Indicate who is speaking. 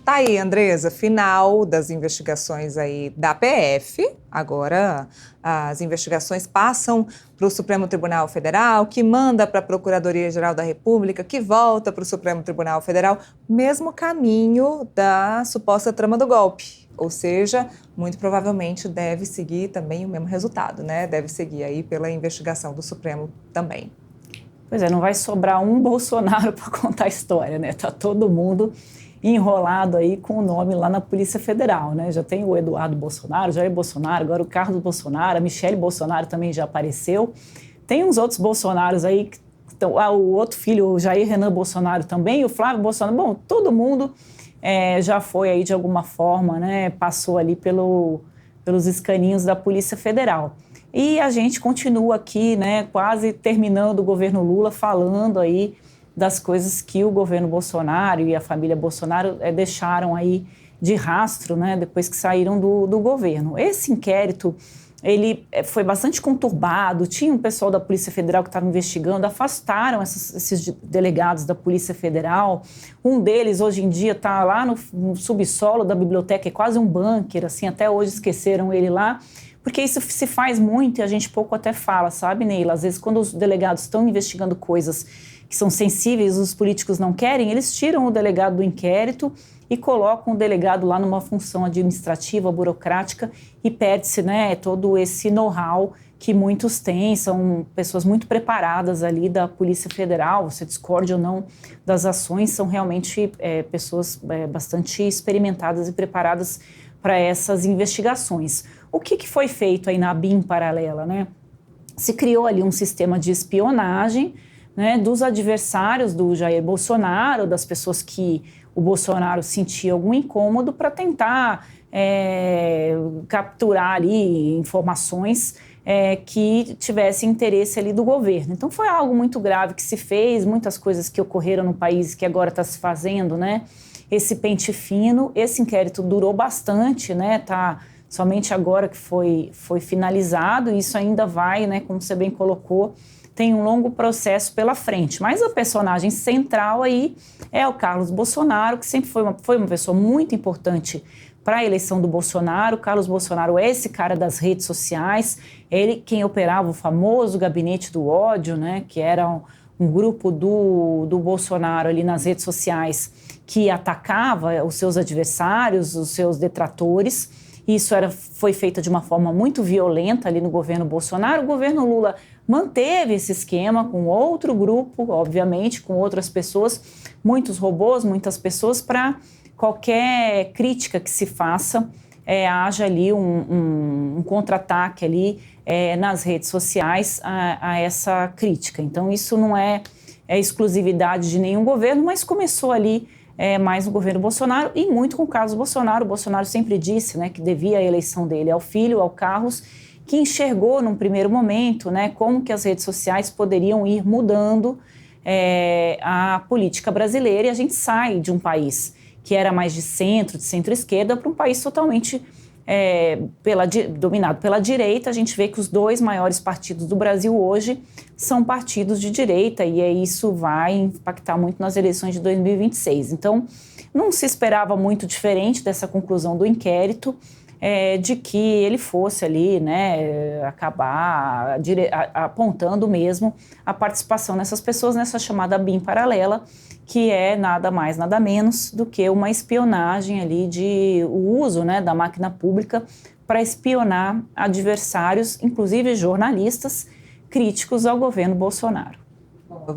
Speaker 1: Tá aí, Andresa, final das investigações aí da PF. Agora as investigações passam para o Supremo Tribunal Federal, que manda para a Procuradoria-Geral da República, que volta para o Supremo Tribunal Federal, mesmo caminho da suposta trama do golpe. Ou seja, muito provavelmente deve seguir também o mesmo resultado, né? Deve seguir aí pela investigação do Supremo também.
Speaker 2: Pois é, não vai sobrar um Bolsonaro para contar a história, né? Tá todo mundo enrolado aí com o nome lá na Polícia Federal, né? Já tem o Eduardo Bolsonaro, Jair Bolsonaro, agora o Carlos Bolsonaro, a Michele Bolsonaro também já apareceu. Tem uns outros Bolsonaros aí, o outro filho, o Jair Renan Bolsonaro também, o Flávio Bolsonaro. Bom, todo mundo já foi aí de alguma forma, né? Passou ali pelos escaninhos da Polícia Federal. E a gente continua aqui, né? Quase terminando o governo Lula, falando aí das coisas que o governo Bolsonaro e a família Bolsonaro deixaram aí de rastro, né, depois que saíram do governo. Esse inquérito, ele foi bastante conturbado, tinha um pessoal da Polícia Federal que estava investigando, afastaram esses delegados da Polícia Federal. Um deles, hoje em dia, está lá no subsolo da biblioteca, é quase um bunker, assim, até hoje esqueceram ele lá, porque isso se faz muito e a gente pouco até fala, sabe, Neila? Às vezes, quando os delegados estão investigando coisas que são sensíveis, os políticos não querem, eles tiram o delegado do inquérito e colocam o delegado lá numa função administrativa, burocrática, e perde-se, né, todo esse know-how que muitos têm, são pessoas muito preparadas ali da Polícia Federal, você discorde ou não das ações, são realmente pessoas bastante experimentadas e preparadas para essas investigações. O que foi feito aí na BIM paralela, né? Se criou ali um sistema de espionagem, né, dos adversários do Jair Bolsonaro, das pessoas que o Bolsonaro sentia algum incômodo, para tentar capturar ali informações que tivessem interesse ali do governo. Então foi algo muito grave que se fez, muitas coisas que ocorreram no país que agora está se fazendo, né? Esse pente fino, esse inquérito durou bastante, né? Tá somente agora que foi finalizado, e isso ainda vai, né, como você bem colocou, tem um longo processo pela frente. Mas a personagem central aí é o Carlos Bolsonaro, que sempre foi uma pessoa muito importante para a eleição do Bolsonaro. Carlos Bolsonaro é esse cara das redes sociais, ele quem operava o famoso gabinete do ódio, né, que era um grupo do Bolsonaro ali nas redes sociais que atacava os seus adversários, os seus detratores. Isso foi feito de uma forma muito violenta ali no governo Bolsonaro. O governo Lula manteve esse esquema com outro grupo, obviamente, com outras pessoas, muitos robôs, muitas pessoas, para qualquer crítica que se faça, haja ali um contra-ataque ali nas redes sociais a essa crítica. Então, isso não é exclusividade de nenhum governo, mas começou ali mais no governo Bolsonaro e muito com o Carlos Bolsonaro. O Bolsonaro sempre disse, né, que devia a eleição dele ao filho, ao Carlos, que enxergou num primeiro momento, né, como que as redes sociais poderiam ir mudando a política brasileira, e a gente sai de um país que era mais de centro-esquerda, para um país totalmente dominado pela direita. A gente vê que os dois maiores partidos do Brasil hoje são partidos de direita, e isso vai impactar muito nas eleições de 2026. Então, não se esperava muito diferente dessa conclusão do inquérito, de que ele fosse ali, né, acabar apontando mesmo a participação dessas pessoas nessa chamada BIM paralela, que é nada mais, nada menos do que uma espionagem ali, o uso, né, da máquina pública para espionar adversários, inclusive jornalistas críticos ao governo Bolsonaro.